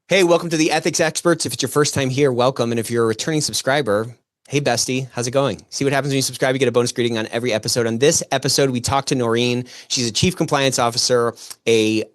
Hey, welcome to the Ethics Experts. If it's your first time here, welcome. And if you're a returning subscriber, hey, bestie, how's it going? See what happens when you subscribe? You get a bonus greeting on every episode. On this episode, we talked to Noreen. She's a chief compliance officer, a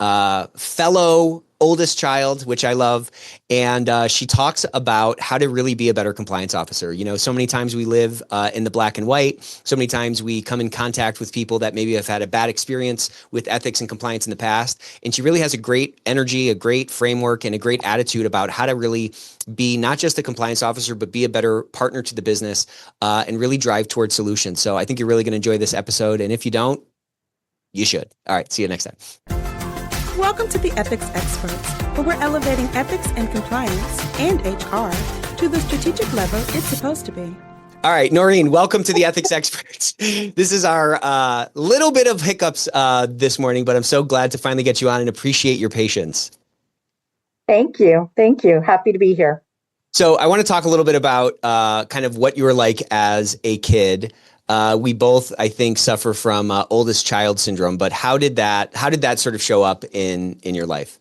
fellow oldest child, which I love. And she talks about how to really be a better compliance officer. You know, so many times we live in the black and white. So many times we come in contact with people that maybe have had a bad experience with ethics and compliance in the past. And she really has a great energy, a great framework, and a great attitude about how to really be not just a compliance officer, but be a better partner to the business and really drive towards solutions. So I think you're really going to enjoy this episode. And if you don't, you should. All right. See you next time. Welcome to the Ethics Experts, where we're elevating ethics and compliance and HR to the strategic level it's supposed to be. All right, Noreen, welcome to the Ethics Experts. This is our little bit of hiccups this morning, but I'm so glad to finally get you on and appreciate your patience. Thank you. Thank you. Happy to be here. So I want to talk a little bit about kind of what you were like as a kid. We both, I think, suffer from oldest child syndrome, but how did that sort of show up in your life?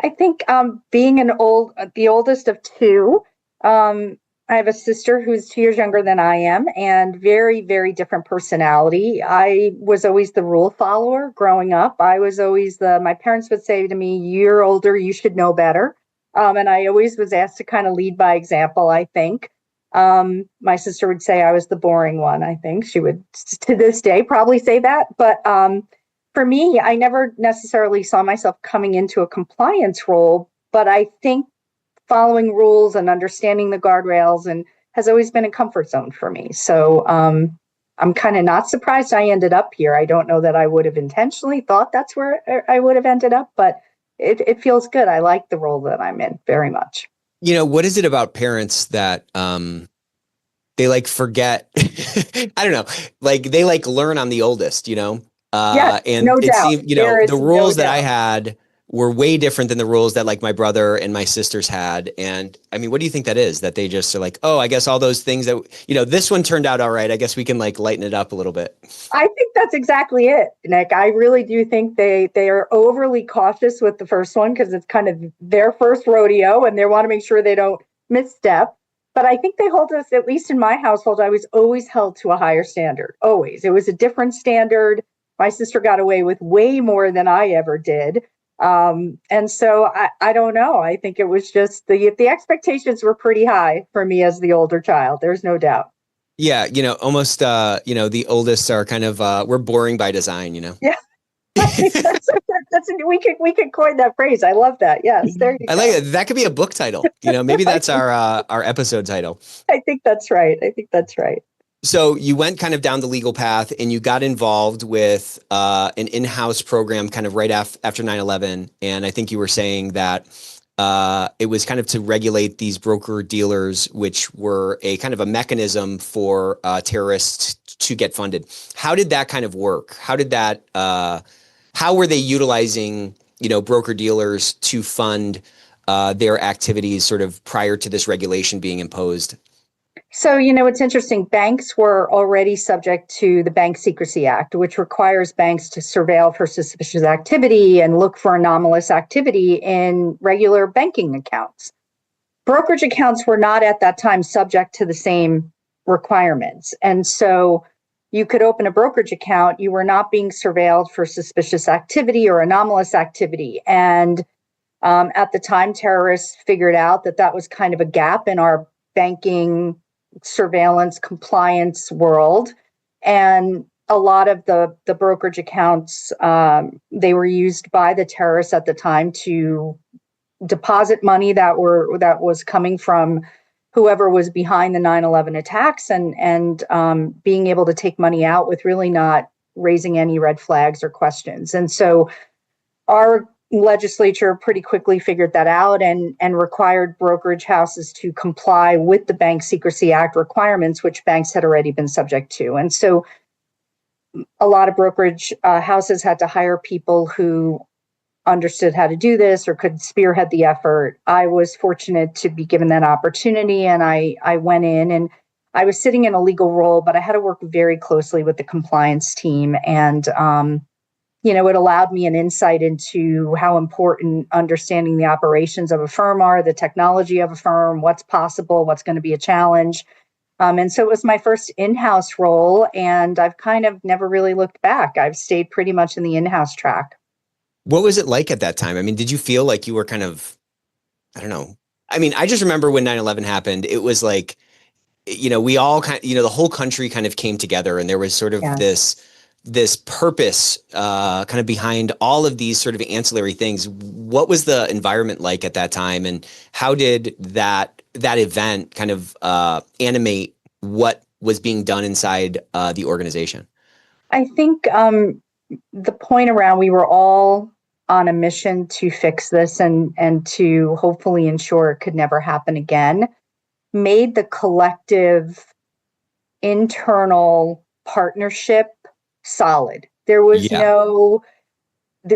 I think being the oldest of two, I have a sister who's 2 years younger than I am and very, very different personality. I was always the rule follower growing up. I was always my parents would say to me, "You're older, you should know better." And I always was asked to kind of lead by example, I think. My sister would say I was the boring one. I think she would to this day probably say that. But for me, I never necessarily saw myself coming into a compliance role, but I think following rules and understanding the guardrails and has always been a comfort zone for me. So I'm kind of not surprised I ended up here. I don't know that I would have intentionally thought that's where I would have ended up, but it feels good. I like the role that I'm in very much. You know, what is it about parents that they like forget? I don't know, like they like learn on the oldest, you know? Yes, and no it doubt. seemed, you know, the rules that I had were way different than the rules that like my brother and my sisters had. And I mean, what do you think that is? That they just are like, oh, I guess all those things that, you know, this one turned out all right. I guess we can like lighten it up a little bit. I think that's exactly it, Nick. I really do think they are overly cautious with the first one because it's kind of their first rodeo and they want to make sure they don't misstep. But I think they hold us, at least in my household, I was always held to a higher standard. Always. It was a different standard. My sister got away with way more than I ever did. And so I don't know. I think it was just the expectations were pretty high for me as the older child. There's no doubt. Yeah. You know, almost, you know, the oldest are kind of, we're boring by design, you know? Yeah. We could coin that phrase. I love that. Yes. There you go. I like it. That could be a book title. You know, maybe that's our episode title. I think that's right. So you went kind of down the legal path and you got involved with an in-house program kind of right after 9/11. And I think you were saying that it was kind of to regulate these broker dealers, which were a kind of a mechanism for terrorists to get funded. How did that kind of work? How were they utilizing, you know, broker dealers to fund their activities sort of prior to this regulation being imposed? So, you know, it's interesting. Banks were already subject to the Bank Secrecy Act, which requires banks to surveil for suspicious activity and look for anomalous activity in regular banking accounts. Brokerage accounts were not at that time subject to the same requirements. And so you could open a brokerage account. You were not being surveilled for suspicious activity or anomalous activity. And at the time, terrorists figured out that was kind of a gap in our banking surveillance compliance world. And a lot of the brokerage accounts, they were used by the terrorists at the time to deposit money that was coming from whoever was behind the 9/11 attacks and being able to take money out with really not raising any red flags or questions. And so our legislature pretty quickly figured that out and required brokerage houses to comply with the Bank Secrecy Act requirements, which banks had already been subject to. And so a lot of brokerage houses had to hire people who understood how to do this or could spearhead the effort. I was fortunate to be given that opportunity, and I went in and I was sitting in a legal role, but I had to work very closely with the compliance team and it allowed me an insight into how important understanding the operations of a firm are, the technology of a firm, what's possible, what's going to be a challenge. And so it was my first in-house role, and I've kind of never really looked back. I've stayed pretty much in the in-house track. What was it like at that time? I mean, did you feel like you were kind of, I don't know. I mean, I just remember when 9/11 happened, it was like, we all kind of, the whole country kind of came together, and there was sort of Yeah. this purpose kind of behind all of these sort of ancillary things. What was the environment like at that time, and how did that event kind of animate what was being done inside the organization? I think the point around we were all on a mission to fix this and to hopefully ensure it could never happen again made the collective internal partnership solid. There was Yeah. no,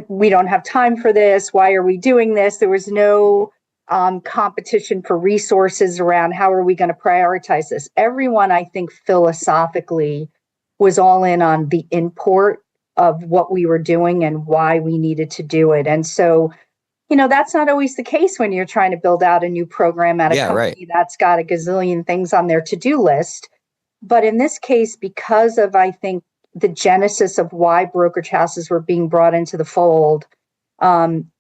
we don't have time for this. Why are we doing this? There was no competition for resources around how are we going to prioritize this. Everyone, I think, philosophically was all in on the import of what we were doing and why we needed to do it. And so, that's not always the case when you're trying to build out a new program at a Yeah, right. company that's got a gazillion things on their to-do list. But in this case, because of, I think, the genesis of why brokerage houses were being brought into the fold,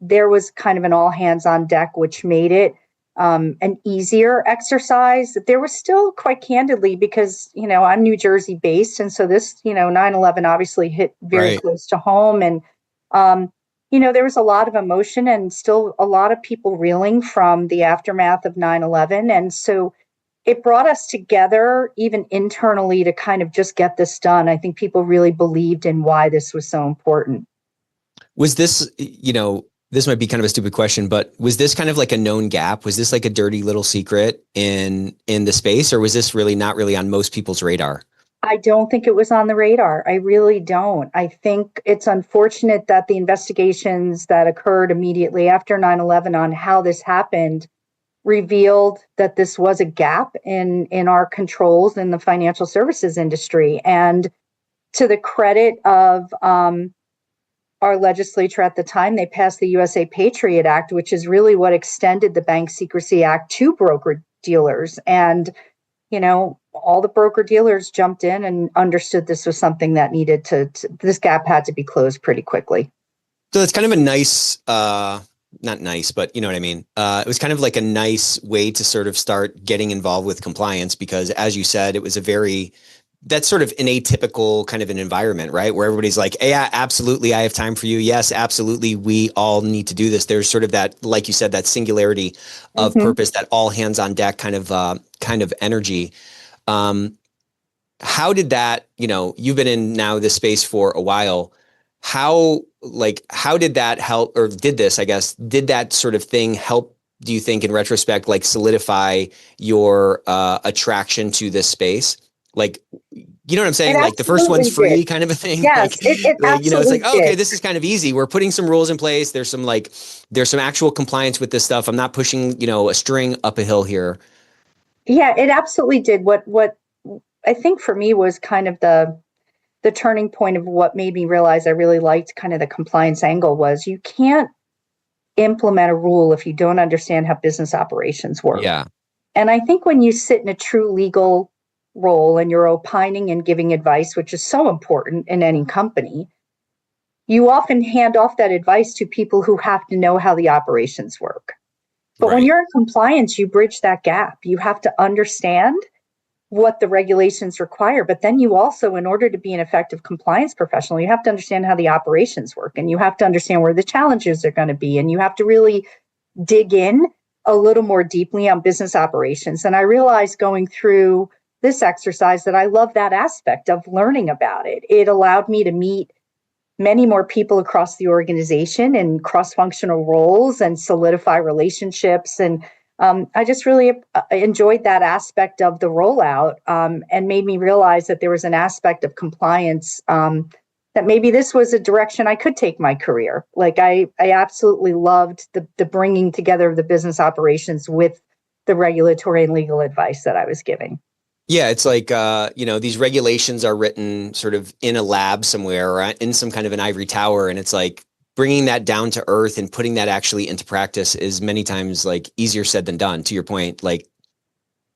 there was kind of an all hands on deck, which made it an easier exercise. There was still, quite candidly, because, I'm New Jersey based. And so this, 9/11 obviously hit very Right. close to home. And, there was a lot of emotion and still a lot of people reeling from the aftermath of 9/11. And so it brought us together, even internally, to kind of just get this done. I think people really believed in why this was so important. Was this, this might be kind of a stupid question, but was this kind of like a known gap? Was this like a dirty little secret in the space, or was this really not really on most people's radar? I don't think it was on the radar. I really don't. I think it's unfortunate that the investigations that occurred immediately after 9/11 on how this happened revealed that this was a gap in our controls in the financial services industry. And to the credit of our legislature at the time, they passed the USA Patriot Act, which is really what extended the Bank Secrecy Act to broker dealers. And, all the broker dealers jumped in and understood this was something that needed this gap had to be closed pretty quickly. So it's kind of a nice, not nice, but you know what I mean? It was kind of like a nice way to sort of start getting involved with compliance because, as you said, it was that's sort of an atypical kind of an environment, right? Where everybody's like, hey, yeah, absolutely, I have time for you. Yes, absolutely, we all need to do this. There's sort of that, like you said, that singularity of purpose, that all hands on deck kind of energy. How did that, you've been in now this space for a while. How did that help, or did that sort of thing help, do you think, in retrospect, like solidify your attraction to this space? Like, you know what I'm saying? Like the first one's free did. kind of a thing. Yes, it absolutely it's like, oh, okay, did. this is kind of easy. We're putting some rules in place. There's some actual compliance with this stuff. I'm not pushing, a string up a hill here. Yeah, it absolutely did. What I think for me was kind of the turning point of what made me realize I really liked kind of the compliance angle was you can't implement a rule if you don't understand how business operations work. Yeah. And I think when you sit in a true legal role and you're opining and giving advice, which is so important in any company, you often hand off that advice to people who have to know how the operations work. But when you're in compliance, you bridge that gap. You have to understand what the regulations require. But then you also, in order to be an effective compliance professional, you have to understand how the operations work and you have to understand where the challenges are going to be. And you have to really dig in a little more deeply on business operations. And I realized going through this exercise that I love that aspect of learning about it. It allowed me to meet many more people across the organization in cross-functional roles and solidify relationships. And I just really enjoyed that aspect of the rollout and made me realize that there was an aspect of compliance that maybe this was a direction I could take my career. Like I absolutely loved the bringing together of the business operations with the regulatory and legal advice that I was giving. Yeah, it's like, these regulations are written sort of in a lab somewhere or in some kind of an ivory tower. And it's like bringing that down to earth and putting that actually into practice is many times like easier said than done. To your point, like,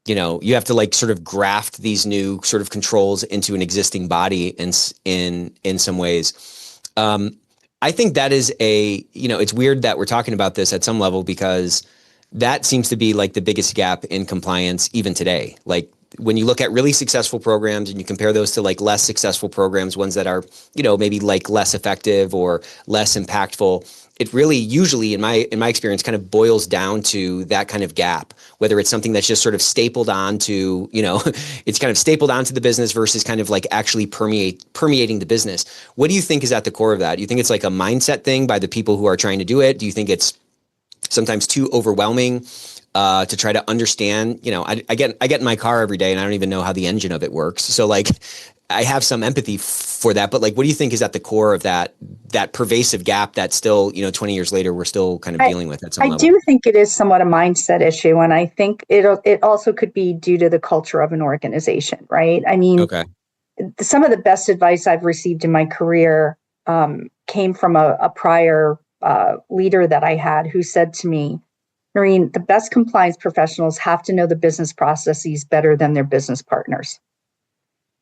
you have to like sort of graft these new sort of controls into an existing body in some ways. I think that is it's weird that we're talking about this at some level because that seems to be like the biggest gap in compliance even today. Like when you look at really successful programs and you compare those to like less successful programs, ones that are, maybe like less effective or less impactful, it really usually in my experience kind of boils down to that kind of gap, whether it's something that's just sort of stapled onto, it's kind of stapled onto the business versus kind of like actually permeating the business. What do you think is at the core of that? Do you think it's like a mindset thing by the people who are trying to do it? Do you think it's sometimes too overwhelming to try to understand? I get in my car every day and I don't even know how the engine of it works. So like I have some empathy for that, but like, what do you think is at the core of that pervasive gap that still, 20 years later, we're still kind of dealing with at some I level? do think it is somewhat a mindset issue. And I think it also could be due to the culture of an organization, right? I mean, Okay. some of the best advice I've received in my career came from a prior leader that I had who said to me, Noreen, the best compliance professionals have to know the business processes better than their business partners.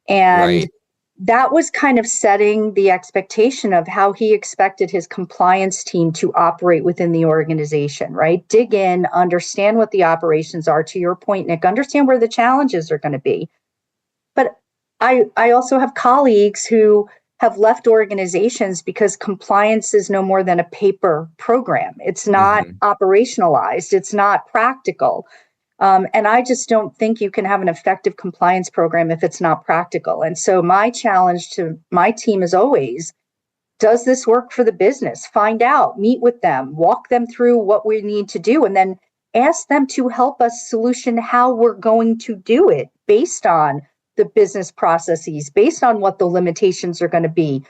And Right. that was kind of setting the expectation of how he expected his compliance team to operate within the organization, right? Dig in, understand what the operations are. To your point, Nick, understand where the challenges are going to be. But I also have colleagues who have left organizations because compliance is no more than a paper program. It's not Hmm. operationalized, it's not practical. And I just don't think you can have an effective compliance program if it's not practical. And so my challenge to my team is always, does this work for the business? Find out, meet with them, walk them through what we need to do, and then ask them to help us solution how we're going to do it based on the business processes, based on what the limitations are going to be.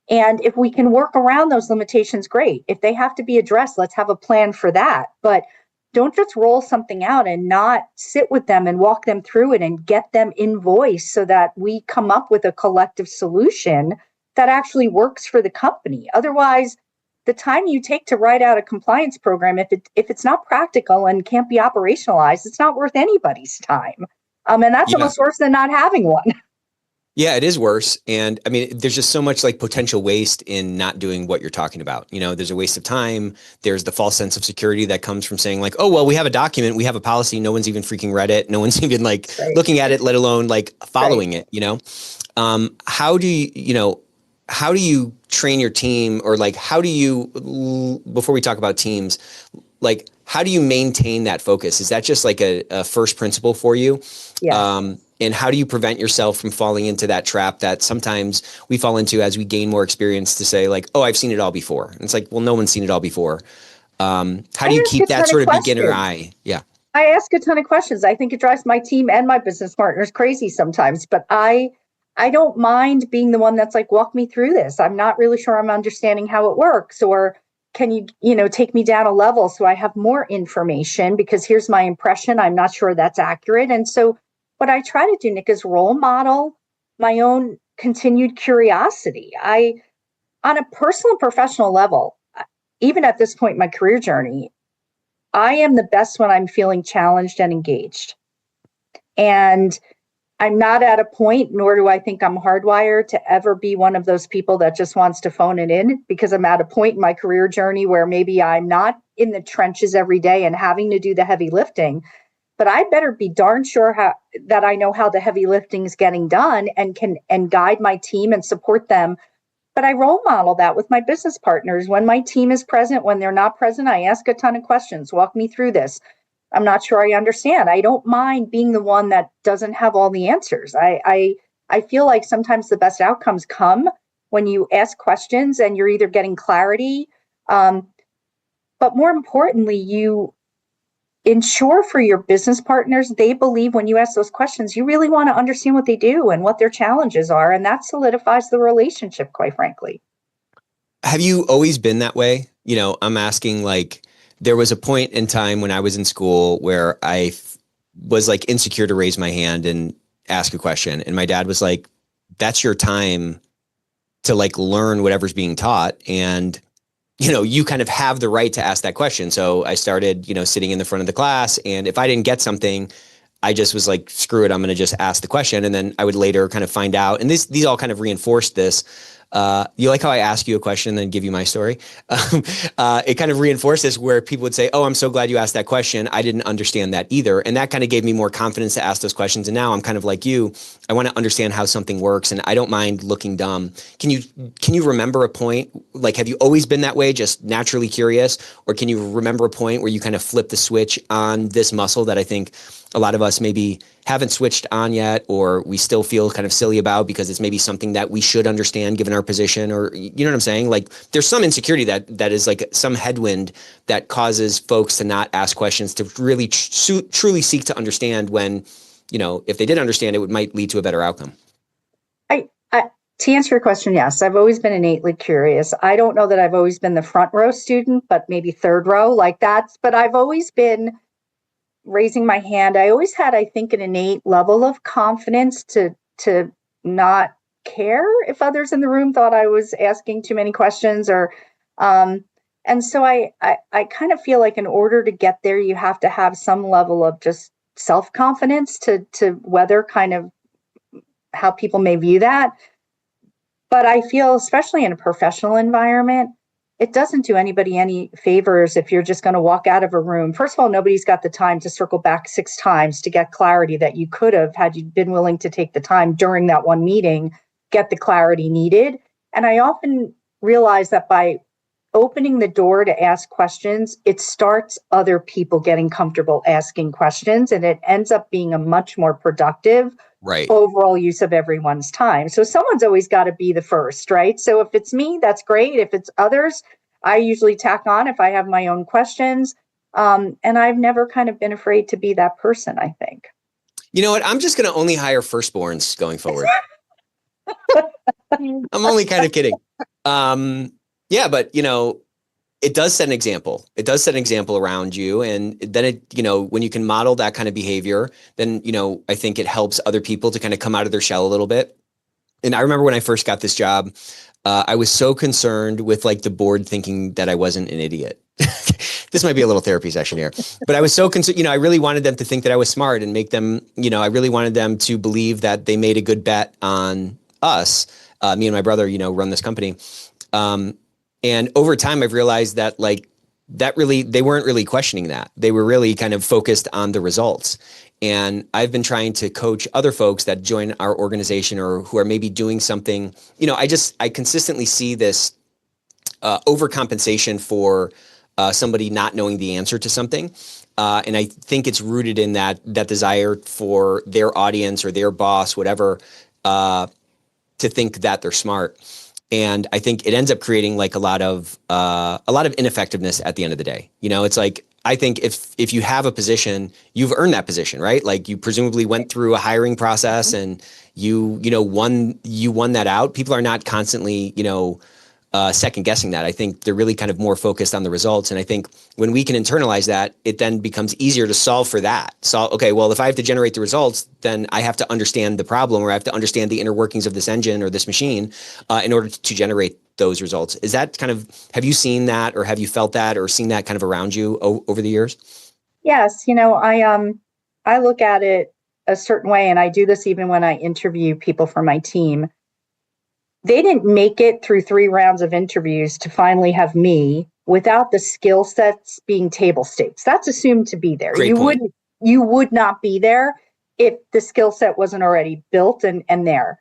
And if we can work around those limitations, great. If they have to be addressed, let's have a plan for that. But don't just roll something out and not sit with them and walk them through it and get them in voice so that we come up with a collective solution that actually works for the company. Otherwise, the time you take to write out a compliance program, if it's not practical and can't be operationalized, it's not worth anybody's time. And that's Yeah. almost worse than not having one. Yeah, it is worse. And I mean, there's just so much like potential waste in not doing what you're talking about. There's a waste of time. There's the false sense of security that comes from saying like, oh, well, we have a document, we have a policy. No one's even freaking read it. No one's even like Right. looking at it, let alone like Right. following it. How do how do you train your team or like, before we talk about teams, like, how do you maintain that focus? Is that just like a first principle for you? Yes. And how do you prevent yourself from falling into that trap that sometimes we fall into as we gain more experience to say like, oh, I've seen it all before. And it's like, well, no one's seen it all before. How I do you ask a keep that ton of sort of beginner questions. eye? Yeah. I ask a ton of questions. I think it drives my team and my business partners crazy sometimes, but I don't mind being the one that's like, walk me through this. I'm not really sure I'm understanding how it works, or can you take me down a level so I have more information because here's my impression. I'm not sure that's accurate. And so what I try to do, Nick, is role model my own continued curiosity. On a personal and professional level, even at this point in my career journey, I am the best when I'm feeling challenged and engaged. And I'm not at a point, nor do I think I'm hardwired to ever be one of those people that just wants to phone it in, because I'm at a point in my career journey where maybe I'm not in the trenches every day and having to do the heavy lifting, but I better be darn sure that I know how the heavy lifting is getting done and can guide my team and support them. But I role model that with my business partners. When my team is present, when they're not present, I ask a ton of questions. Walk me through this. I'm not sure I understand. I don't mind being the one that doesn't have all the answers. I feel like sometimes the best outcomes come when you ask questions and you're either getting clarity, but more importantly, you ensure for your business partners they believe when you ask those questions, you really want to understand what they do and what their challenges are, and that solidifies the relationship, quite frankly. Have you always been that way? I'm asking like, there was a point in time when I was in school where was like insecure to raise my hand ask a question. And my dad was like, that's your time to like learn whatever's being taught. And, you kind of have the right to ask that question. So I started, sitting in the front of the class. And if I didn't get something, I just was like, screw it, I'm going to just ask the question. And then I would later kind of find out. And these all kind of reinforced this. You like how I ask you a question and then give you my story? It kind of reinforced this where people would say, oh, I'm so glad you asked that question. I didn't understand that either. And that kind of gave me more confidence to ask those questions. And now I'm kind of like you. I want to understand how something works and I don't mind looking dumb. Can you remember a point? Like, have you always been that way, just naturally curious? Or can you remember a point where you kind of flip the switch on this muscle that I think a lot of us maybe haven't switched on yet, or we still feel kind of silly about because it's maybe something that we should understand given our position, or you know what I'm saying? Like there's some insecurity that is like some headwind that causes folks to not ask questions, to really truly seek to understand when, if they did understand it, might lead to a better outcome. To answer your question, yes, I've always been innately curious. I don't know that I've always been the front row student, but maybe third row like that. But I've always been raising my hand. I always had, I think, an innate level of confidence to not care if others in the room thought I was asking too many questions and so I kind of feel like in order to get there, you have to have some level of just self-confidence to weather kind of how people may view that. But I feel, especially in a professional environment, it doesn't do anybody any favors if you're just going to walk out of a room. First of all, nobody's got the time to circle back 6 times to get clarity that you could have had you been willing to take the time during that one meeting, get the clarity needed. And I often realize that by opening the door to ask questions, it starts other people getting comfortable asking questions, and it ends up being a much more productive overall use of everyone's time. So someone's always got to be the first, right? So if it's me, that's great. If it's others, I usually tack on if I have my own questions. And I've never kind of been afraid to be that person, I think. You know what? I'm just going to only hire firstborns going forward. I'm only kind of kidding. Yeah, but it does set an example. It does set an example around you. And then when you can model that kind of behavior, then, I think it helps other people to kind of come out of their shell a little bit. And I remember when I first got this job, I was so concerned with like the board thinking that I wasn't an idiot. This might be a little therapy session here, but I was so concerned, I really wanted them to think that I was smart and make them, I really wanted them to believe that they made a good bet on us. Me and my brother, run this company. And over time, I've realized that they weren't really questioning that. They were really kind of focused on the results. And I've been trying to coach other folks that join our organization or who are maybe doing something. I consistently see this overcompensation for somebody not knowing the answer to something. And I think it's rooted in that desire for their audience or their boss, whatever, to think that they're smart. And I think it ends up creating like a lot of ineffectiveness at the end of the day. It's like, I think if you have a position, you've earned that position, right? Like you presumably went through a hiring process and you won that out. People are not constantly, second guessing that. I think they're really kind of more focused on the results. And I think when we can internalize that, it then becomes easier to solve for that. So, okay, well, if I have to generate the results, then I have to understand the problem, or I have to understand the inner workings of this engine or this machine in order to generate those results. Is that kind of, have you seen that, or have you felt that, or seen that kind of around you over the years? Yes. I look at it a certain way, and I do this even when I interview people for my team. They didn't make it through 3 rounds of interviews to finally have me without the skill sets being table stakes. That's assumed to be there. You would not be there if the skill set wasn't already built and there.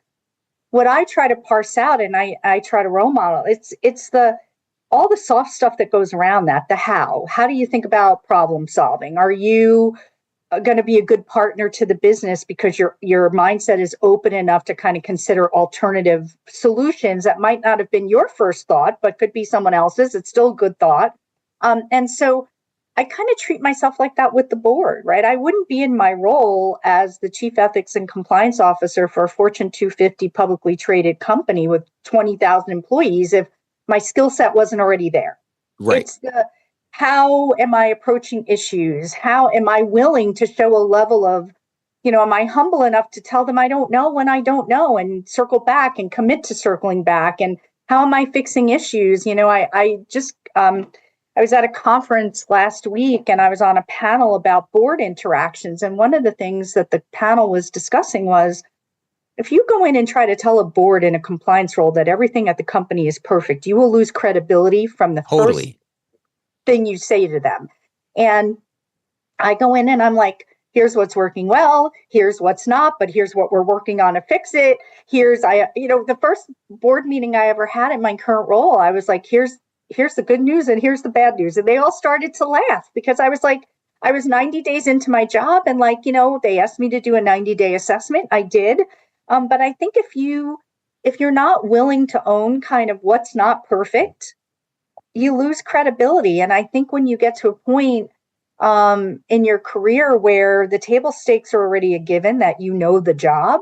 What I try to parse out, and I try to role model, it's all the soft stuff that goes around that. The how do you think about problem solving? Are you going to be a good partner to the business because your mindset is open enough to kind of consider alternative solutions that might not have been your first thought, but could be someone else's? It's still a good thought. And so I kind of treat myself like that with the board, right? I wouldn't be in my role as the chief ethics and compliance officer for a Fortune 250 publicly traded company with 20,000 employees if my skill set wasn't already there. Right. It's how am I approaching issues? How am I willing to show a level of, am I humble enough to tell them I don't know when I don't know and circle back and commit to circling back? And how am I fixing issues? I was at a conference last week and I was on a panel about board interactions. And one of the things that the panel was discussing was, if you go in and try to tell a board in a compliance role that everything at the company is perfect, you will lose credibility from the first thing you say to them. And I go in and I'm like, here's what's working well, here's what's not, but here's what we're working on to fix it. The first board meeting I ever had in my current role, I was like, here's the good news and here's the bad news. And they all started to laugh because I was like, I was 90 days into my job and they asked me to do a 90-day assessment. I did. But I think if you're not willing to own kind of what's not perfect, you lose credibility. And I think when you get to a point in your career where the table stakes are already a given, that the job,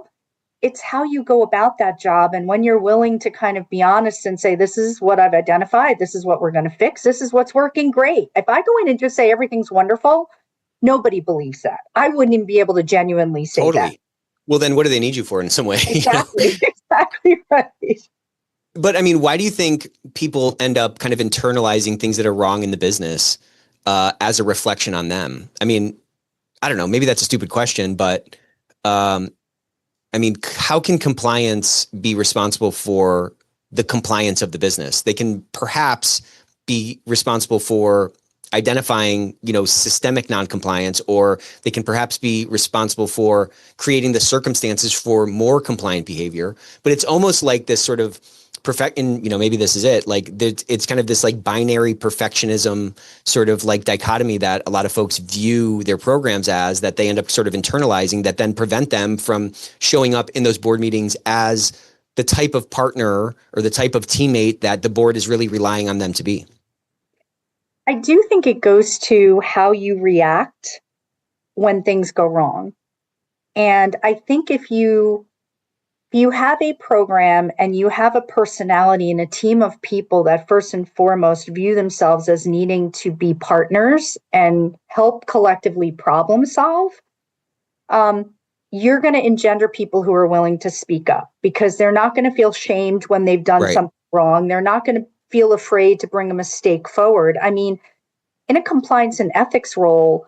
it's how you go about that job. And when you're willing to kind of be honest and say, this is what I've identified, this is what we're going to fix, this is what's working great. If I go in and just say everything's wonderful, nobody believes that. I wouldn't even be able to genuinely say that. Well, then what do they need you for in some way? Exactly. Exactly right. But I mean, why do you think people end up kind of internalizing things that are wrong in the business as a reflection on them? I mean, I don't know, maybe that's a stupid question, but I mean, how can compliance be responsible for the compliance of the business? They can perhaps be responsible for identifying, systemic noncompliance, or they can perhaps be responsible for creating the circumstances for more compliant behavior. But it's almost like this sort of maybe this is it. Like it's kind of this like binary perfectionism sort of like dichotomy that a lot of folks view their programs as, that they end up sort of internalizing, that then prevent them from showing up in those board meetings as the type of partner or the type of teammate that the board is really relying on them to be. I do think it goes to how you react when things go wrong. And I think if you have a program and you have a personality and a team of people that first and foremost view themselves as needing to be partners and help collectively problem solve, you're going to engender people who are willing to speak up, because they're not going to feel shamed when they've done something wrong. They're not going to feel afraid to bring a mistake forward. I mean, in a compliance and ethics role,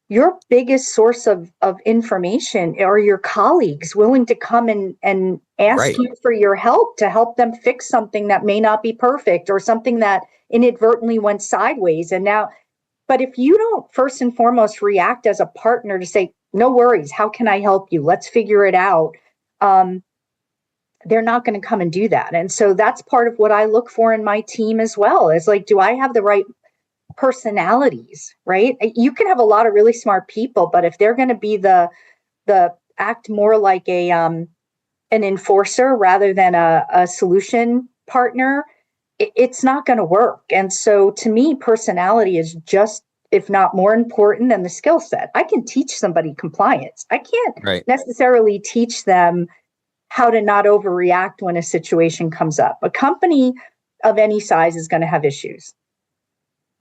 your biggest source of information are your colleagues willing to come and ask you for your help to help them fix something that may not be perfect or something that inadvertently went sideways. But if you don't first and foremost react as a partner to say, no worries, how can I help you? Let's figure it out. They're not going to come and do that. And so that's part of what I look for in my team as well, is like, do I have the right personalities, right? You can have a lot of really smart people, but if they're going to be the act more like an enforcer rather than a solution partner, it's not going to work. And so to me, personality is just, if not more important than the skill set. I can teach somebody compliance. I can't necessarily teach them how to not overreact when a situation comes up. A company of any size is going to have issues.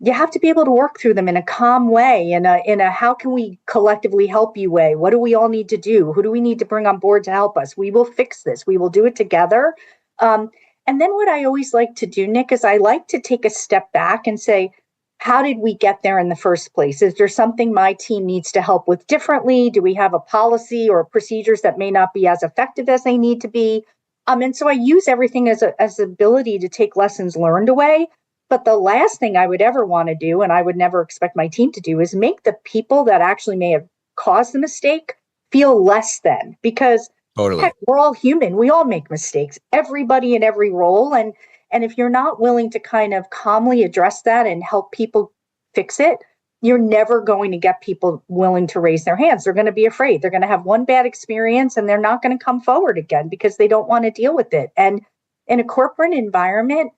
You have to be able to work through them in a calm way, in a how can we collectively help you way? What do we all need to do? Who do we need to bring on board to help us? We will fix this. We will do it together. And then what I always like to do, Nick, is I like to take a step back and say, how did we get there in the first place? Is there something my team needs to help with differently? Do we have a policy or procedures that may not be as effective as they need to be? And so I use everything as ability to take lessons learned away. But the last thing I would ever want to do, and I would never expect my team to do, is make the people that actually may have caused the mistake feel less than. Because heck, we're all human. We all make mistakes. Everybody in every role. And if you're not willing to kind of calmly address that and help people fix it, you're never going to get people willing to raise their hands. They're going to be afraid. They're going to have one bad experience and they're not going to come forward again because they don't want to deal with it. And in a corporate environment,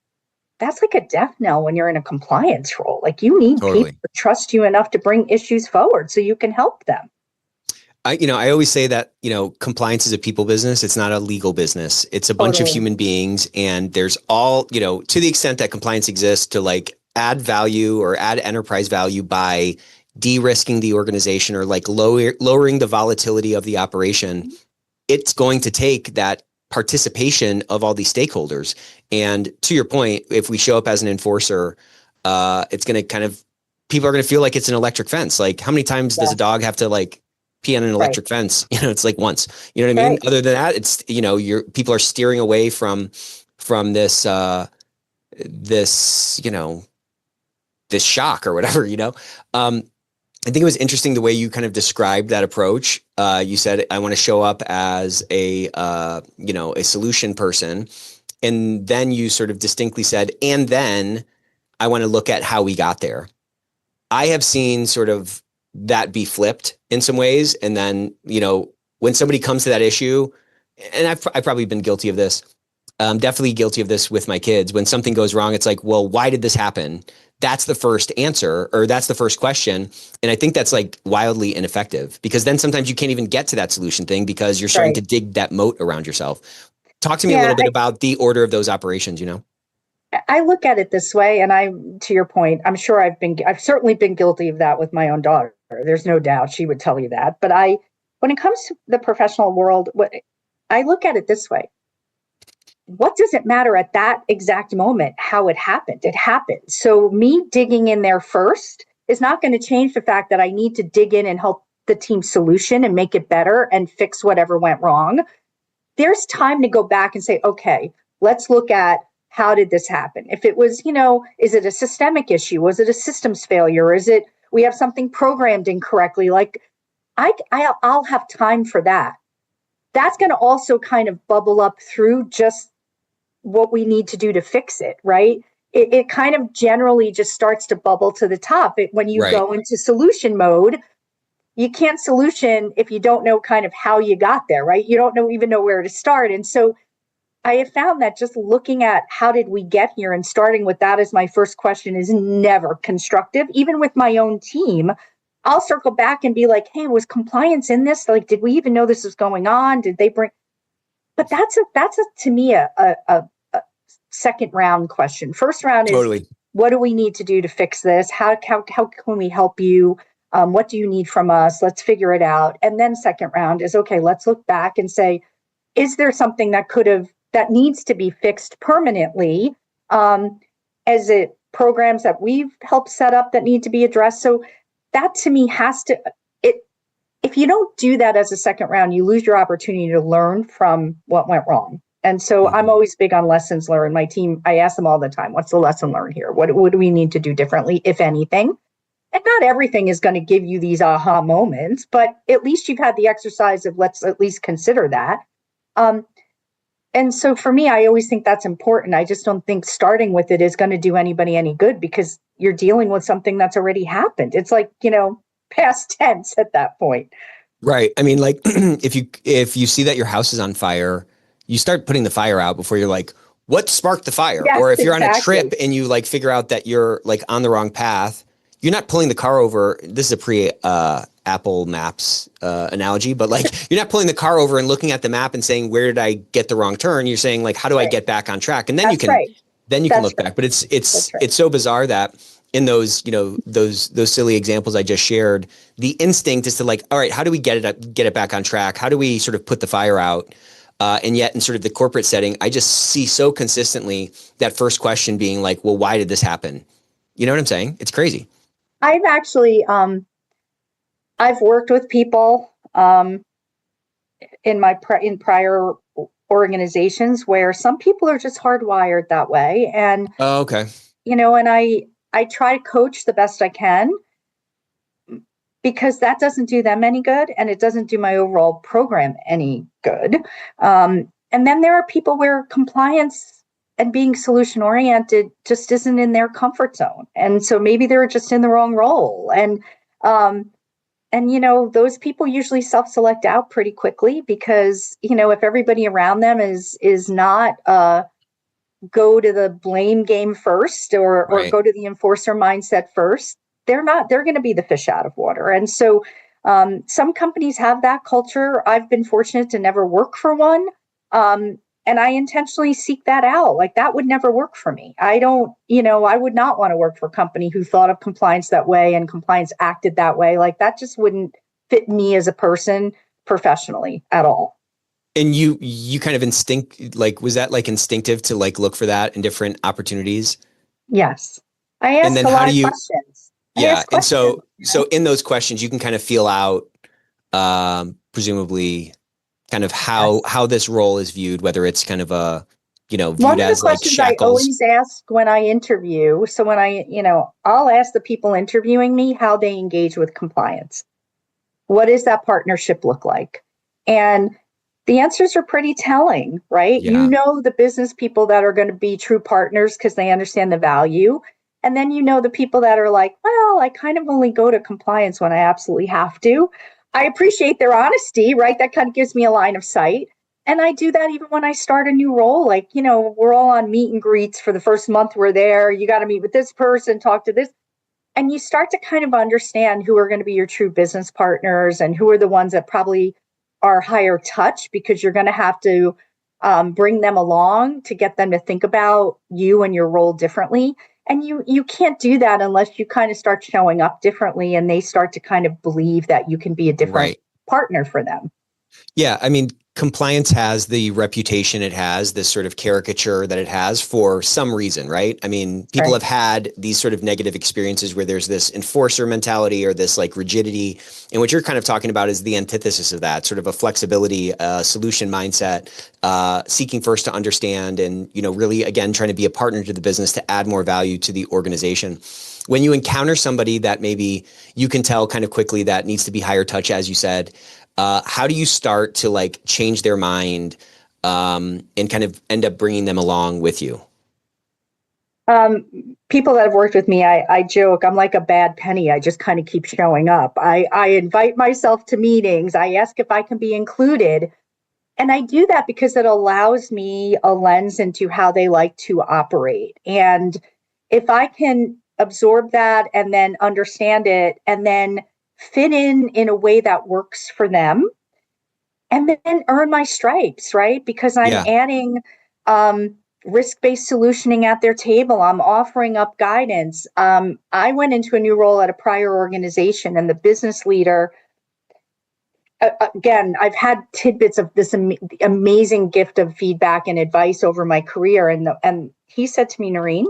that's like a death knell when you're in a compliance role. Like, you need people to trust you enough to bring issues forward so you can help them. I always say that, compliance is a people business. It's not a legal business. It's a bunch of human beings. And there's all, to the extent that compliance exists to like add value or add enterprise value by de-risking the organization or like lowering the volatility of the operation, it's going to take that participation of all these stakeholders. And to your point, if we show up as an enforcer, it's going to kind of, people are going to feel like it's an electric fence. Like, how many times does a dog have to like pee on an electric fence? It's like once. You know what I mean? Other than that, it's, people are steering away from this this this shock or whatever. I think it was interesting the way you kind of described that approach. You said, I want to show up as a solution person. And then you sort of distinctly said, and then I want to look at how we got there. I have seen sort of that be flipped in some ways. And then, when somebody comes to that issue, and I've probably been guilty of this, definitely guilty of this with my kids. When something goes wrong, it's like, well, why did this happen? That's the first answer, or that's the first question. And I think that's like wildly ineffective, because then sometimes you can't even get to that solution thing because you're starting to dig that moat around yourself. Talk to me a little bit about the order of those operations, I look at it this way, and to your point, I'm sure I've certainly been guilty of that with my own daughter. There's no doubt she would tell you that. But when it comes to the professional world, I look at it this way. What does it matter at that exact moment how it happened? It happened. So me digging in there first is not going to change the fact that I need to dig in and help the team solution and make it better and fix whatever went wrong. There's time to go back and say, okay, let's look at how did this happen? If it was, is it a systemic issue? Was it a systems failure? Is it we have something programmed incorrectly? Like I'll have time for that. That's going to also kind of bubble up through just what we need to do to fix it, right? It kind of generally just starts to bubble to the top. When you go into solution mode, you can't solution if you don't know kind of how you got there, right? You don't even know where to start. And so I have found that just looking at how did we get here and starting with that as my first question is never constructive. Even with my own team, I'll circle back and be like, hey, was compliance in this? Like, did we even know this was going on? Did they bring? But that's to me a second round question. First round is what do we need to do to fix this? How can we help you? What do you need from us? Let's figure it out. And then second round is, okay, let's look back and say, is there something that needs to be fixed permanently? As it programs that we've helped set up that need to be addressed. So that to me if you don't do that as a second round, you lose your opportunity to learn from what went wrong. And so I'm always big on lessons learned. My team, I ask them all the time, what's the lesson learned here? What do we need to do differently, if anything? And not everything is going to give you these aha moments, but at least you've had the exercise of let's at least consider that. And so for me, I always think that's important. I just don't think starting with it is going to do anybody any good because you're dealing with something that's already happened. It's like, past tense at that point. Right. I mean, like if you see that your house is on fire, you start putting the fire out before you're like, what sparked the fire? Yes, or if you're on a exactly. trip and you like figure out that you're like on the wrong path, you're not pulling the car over. This is a pre-Apple Maps analogy, but like you're not pulling the car over and looking at the map and saying, where did I get the wrong turn? You're saying like, how do I get back on track? And then you can look back. But it's so bizarre that in those, those silly examples I just shared, the instinct is to like, all right, how do we get it back on track? How do we sort of put the fire out? And yet in sort of the corporate setting, I just see so consistently that first question being like, well, why did this happen? You know what I'm saying? It's crazy. I've actually, I've worked with people in prior organizations where some people are just hardwired that way. And, okay. And I try to coach the best I can because that doesn't do them any good. And it doesn't do my overall program any good. And then there are people where compliance and being solution oriented just isn't in their comfort zone. And so maybe they're just in the wrong role. And those people usually self-select out pretty quickly because, if everybody around them is not go to the blame game first or go to the enforcer mindset first, they're going to be the fish out of water. And so some companies have that culture. I've been fortunate to never work for one. And I intentionally seek that out. Like that would never work for me. I don't, I would not want to work for a company who thought of compliance that way and compliance acted that way. Like that just wouldn't fit me as a person professionally at all. And you kind of was that like instinctive to like look for that in different opportunities? Yes. I And ask then a how lot do of you, questions. I yeah. ask And questions. so in those questions, you can kind of feel out, presumably kind of Yes. how this role is viewed, whether it's kind of One viewed of the as like questions I shackles. always ask when I interview, so when I'll ask the people interviewing me how they engage with compliance. What does that partnership look like? And the answers are pretty telling, right? Yeah. The business people that are going to be true partners because they understand the value. And then the people that are like, well, I kind of only go to compliance when I absolutely have to. I appreciate their honesty, right? That kind of gives me a line of sight. And I do that even when I start a new role. Like, we're all on meet and greets for the first month we're there. You got to meet with this person, talk to this. And you start to kind of understand who are going to be your true business partners and who are the ones that probably are higher touch because you're going to have to bring them along to get them to think about you and your role differently. And you can't do that unless you kind of start showing up differently and they start to kind of believe that you can be a different Right. partner for them. Yeah, I mean, compliance has the reputation it has, this sort of caricature that it has for some reason, right? I mean, people Right. have had these sort of negative experiences where there's this enforcer mentality or this like rigidity. And what you're kind of talking about is the antithesis of that, sort of a flexibility, solution mindset, seeking first to understand and, really, again, trying to be a partner to the business to add more value to the organization. When you encounter somebody that maybe you can tell kind of quickly that needs to be higher touch, as you said, how do you start to like change their mind and kind of end up bringing them along with you? People that have worked with me, I joke, I'm like a bad penny. I just kind of keep showing up. I invite myself to meetings. I ask if I can be included. And I do that because it allows me a lens into how they like to operate. And if I can absorb that and then understand it and then fit in a way that works for them and then earn my stripes, right? Because I'm Yeah. adding risk-based solutioning at their table. I'm offering up guidance. I went into a new role at a prior organization and the business leader, again, I've had tidbits of this amazing gift of feedback and advice over my career. And he said to me, Noreen,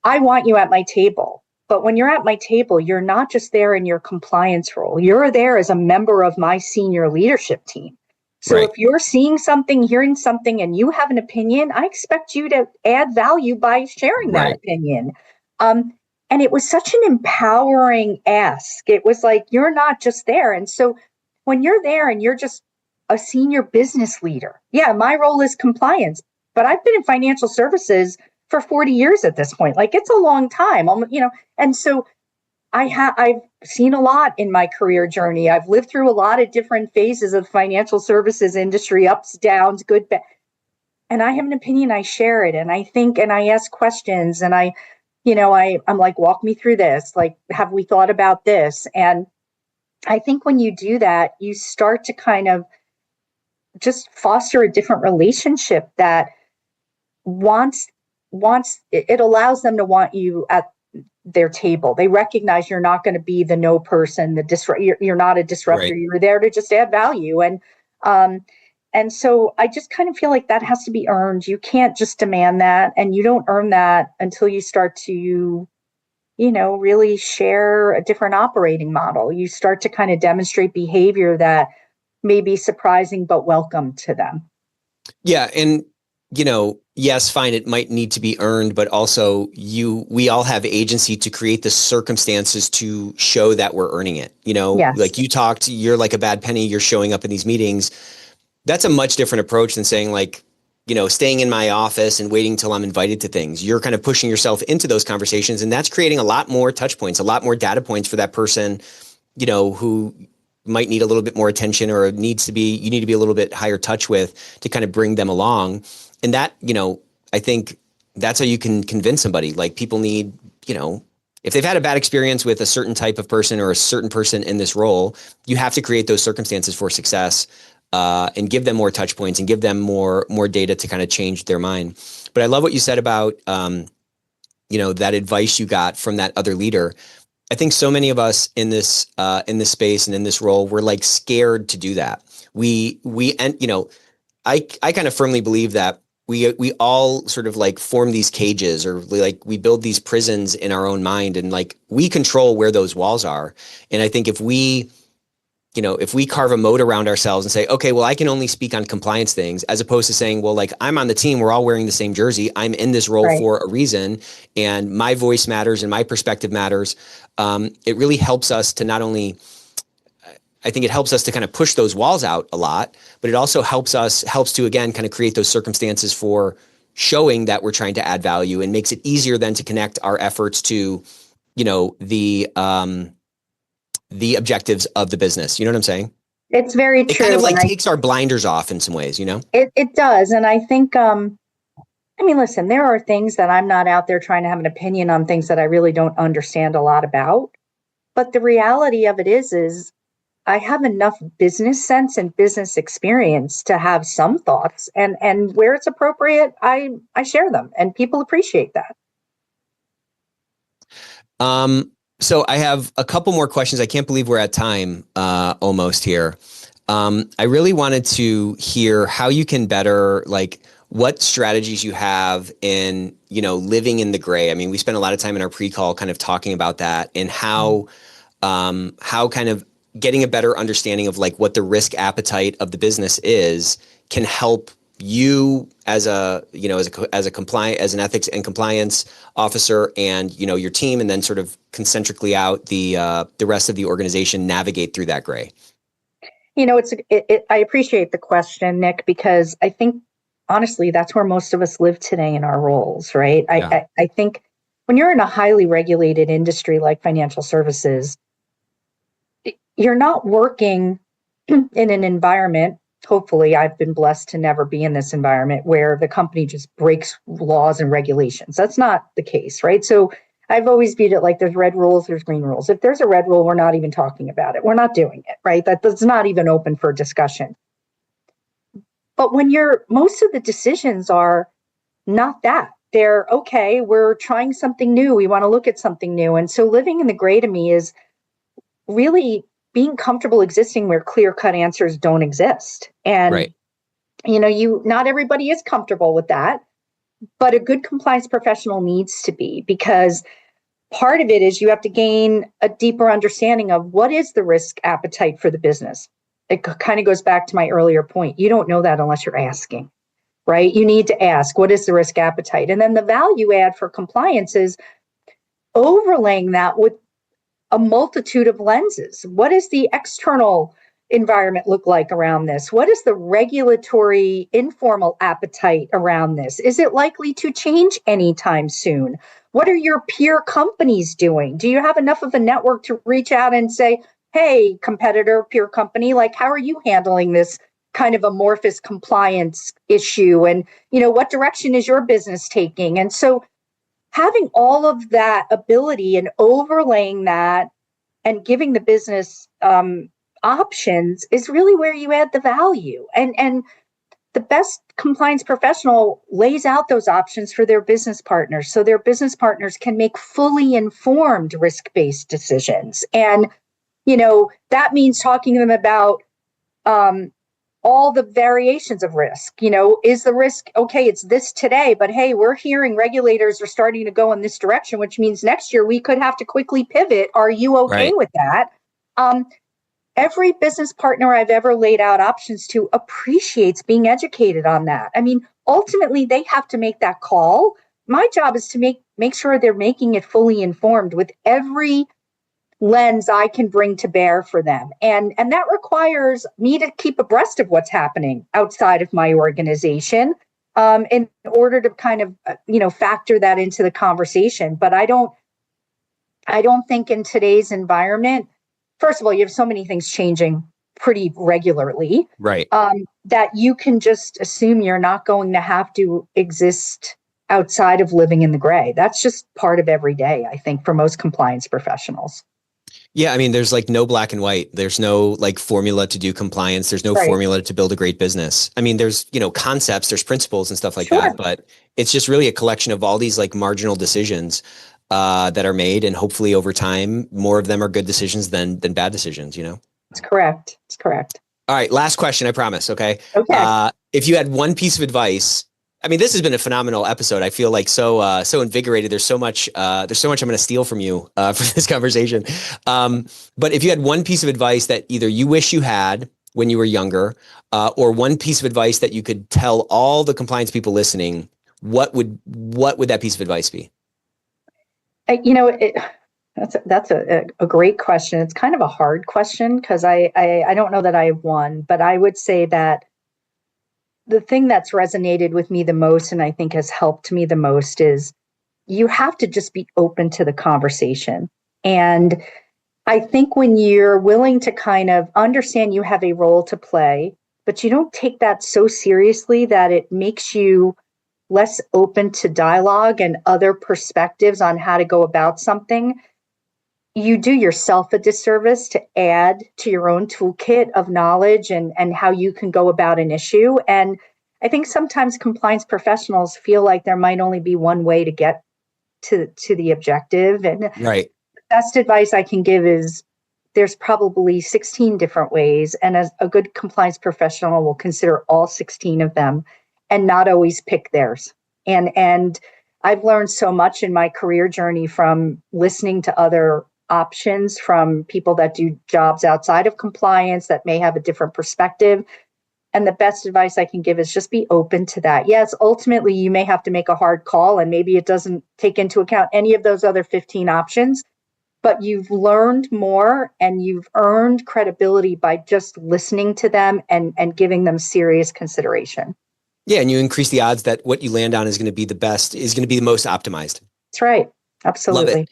I want you at my table. But when you're at my table, you're not just there in your compliance role. You're there as a member of my senior leadership team. So Right. if you're seeing something, hearing something, and you have an opinion, I expect you to add value by sharing that Right. opinion. And it was such an empowering ask. It was like, you're not just there. And so when you're there and you're just a senior business leader, yeah, my role is compliance, but I've been in financial services for 40 years at this point. Like it's a long time, and so I've seen a lot in my career journey. I've lived through a lot of different phases of financial services industry, ups, downs, good, bad. And I have an opinion, I share it. And I think, and I ask questions and I'm like, walk me through this. Like, have we thought about this? And I think when you do that, you start to kind of just foster a different relationship that wants it allows them to want you at their table. They recognize you're not going to be the no person, you're not a disruptor. Right. You're there to just add value. And so I just kind of feel like that has to be earned. You can't just demand that, and you don't earn that until you start to really share a different operating model. You start to kind of demonstrate behavior that may be surprising but welcome to them. Yeah. And, yes, fine. It might need to be earned, but also we all have agency to create the circumstances to show that we're earning it. Yes. Like you talked, you're like a bad penny. You're showing up in these meetings. That's a much different approach than saying like, staying in my office and waiting till I'm invited to things. You're kind of pushing yourself into those conversations, and that's creating a lot more touch points, a lot more data points for that person, who might need a little bit more attention or you need to be a little bit higher touch with to kind of bring them along. And that, I think that's how you can convince somebody. Like people need, if they've had a bad experience with a certain type of person or a certain person in this role, you have to create those circumstances for success. and give them more touch points and give them more data to kind of change their mind. But I love what you said about, that advice you got from that other leader. I think so many of us in this space and in this role, we're like scared to do that. I kind of firmly believe that we all sort of like form these cages, or like we build these prisons in our own mind, and like we control where those walls are. And I think if we carve a moat around ourselves and say, okay, well, I can only speak on compliance things, as opposed to saying, well, like, I'm on the team, we're all wearing the same jersey, I'm in this role for a reason, and my voice matters and my perspective matters. It really helps us to not only, I think it helps us to kind of push those walls out a lot, but it also helps to, again, kind of create those circumstances for showing that we're trying to add value, and makes it easier then to connect our efforts to, the objectives of the business. You know what I'm saying? It's very true. It kind of like takes our blinders off in some ways, It does. And I think, listen, there are things that I'm not out there trying to have an opinion on, things that I really don't understand a lot about. But the reality of it is I have enough business sense and business experience to have some thoughts, and where it's appropriate, I share them, and people appreciate that. So I have a couple more questions. I can't believe we're at time almost here. I really wanted to hear how you can better, like, what strategies you have in, living in the gray. I mean, we spent a lot of time in our pre-call kind of talking about that, and how kind of getting a better understanding of like what the risk appetite of the business is can help you as an ethics and compliance officer, and your team, and then sort of concentrically out the rest of the organization navigate through that gray. I appreciate the question, Nick, because I think honestly that's where most of us live today in our roles, right? Yeah. I think when you're in a highly regulated industry like financial services, you're not working in an environment. Hopefully, I've been blessed to never be in this environment where the company just breaks laws and regulations. That's not the case, right? So I've always viewed it like there's red rules, there's green rules. If there's a red rule, we're not even talking about it. We're not doing it, right? That's not even open for discussion. But when most of the decisions are not that. They're, okay, we're trying something new. We want to look at something new. And so living in the gray to me is really being comfortable existing where clear-cut answers don't exist. And, not everybody is comfortable with that, but a good compliance professional needs to be, because part of it is you have to gain a deeper understanding of what is the risk appetite for the business. It kind of goes back to my earlier point. You don't know that unless you're asking, right? You need to ask, what is the risk appetite? And then the value add for compliance is overlaying that with a multitude of lenses. What does the external environment look like around this? What is the regulatory informal appetite around this? Is it likely to change anytime soon? What are your peer companies doing? Do you have enough of a network to reach out and say, hey, competitor, peer company, like, how are you handling this kind of amorphous compliance issue? And, what direction is your business taking? And so having all of that ability and overlaying that and giving the business options is really where you add the value. And the best compliance professional lays out those options for their business partners, so their business partners can make fully informed risk-based decisions. And, that means talking to them about all the variations of risk. Is the risk, okay, it's this today, but hey, we're hearing regulators are starting to go in this direction, which means next year we could have to quickly pivot. Are you okay with that? Every business partner I've ever laid out options to appreciates being educated on that. I mean, ultimately they have to make that call. My job is to make sure they're making it fully informed with every lens I can bring to bear for them. And that requires me to keep abreast of what's happening outside of my organization in order to kind of, factor that into the conversation. But I don't think in today's environment, first of all, you have so many things changing pretty regularly, right? That you can just assume you're not going to have to exist outside of living in the gray. That's just part of every day, I think, for most compliance professionals. Yeah, I mean, there's like no black and white. There's no like formula to do compliance. There's no Right. formula to build a great business. I mean, there's, concepts, there's principles and stuff like that, Sure. but it's just really a collection of all these like marginal decisions that are made. And hopefully over time, more of them are good decisions than bad decisions. It's correct. It's correct. All right, last question, I promise. Okay. Okay. If you had one piece of advice, I mean, this has been a phenomenal episode. I feel like so invigorated. There's so much I'm going to steal from you for this conversation. But if you had one piece of advice that either you wish you had when you were younger, or one piece of advice that you could tell all the compliance people listening, what would that piece of advice be? You know, that's a great question. It's kind of a hard question because I don't know that I have one, but I would say that the thing that's resonated with me the most and I think has helped me the most is you have to just be open to the conversation. And I think when you're willing to kind of understand you have a role to play, but you don't take that so seriously that it makes you less open to dialogue and other perspectives on how to go about something, you do yourself a disservice to add to your own toolkit of knowledge and how you can go about an issue. And I think sometimes compliance professionals feel like there might only be one way to get to the objective. And Right. the best advice I can give is there's probably 16 different ways. And as a good compliance professional will consider all 16 of them and not always pick theirs. And I've learned so much in my career journey from listening to other options from people that do jobs outside of compliance that may have a different perspective. And the best advice I can give is just be open to that. Yes, ultimately, you may have to make a hard call and maybe it doesn't take into account any of those other 15 options, but you've learned more and you've earned credibility by just listening to them and giving them serious consideration. Yeah. And you increase the odds that what you land on is going to be the most optimized. That's right. Absolutely. Love it.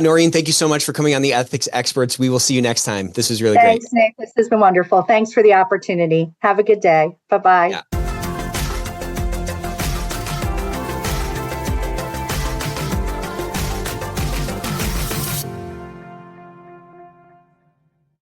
Noreen, thank you so much for coming on the Ethics Experts. We will see you next time. This was really Thanks, great. Nick. This has been wonderful. Thanks for the opportunity. Have a good day. Bye-bye. Yeah.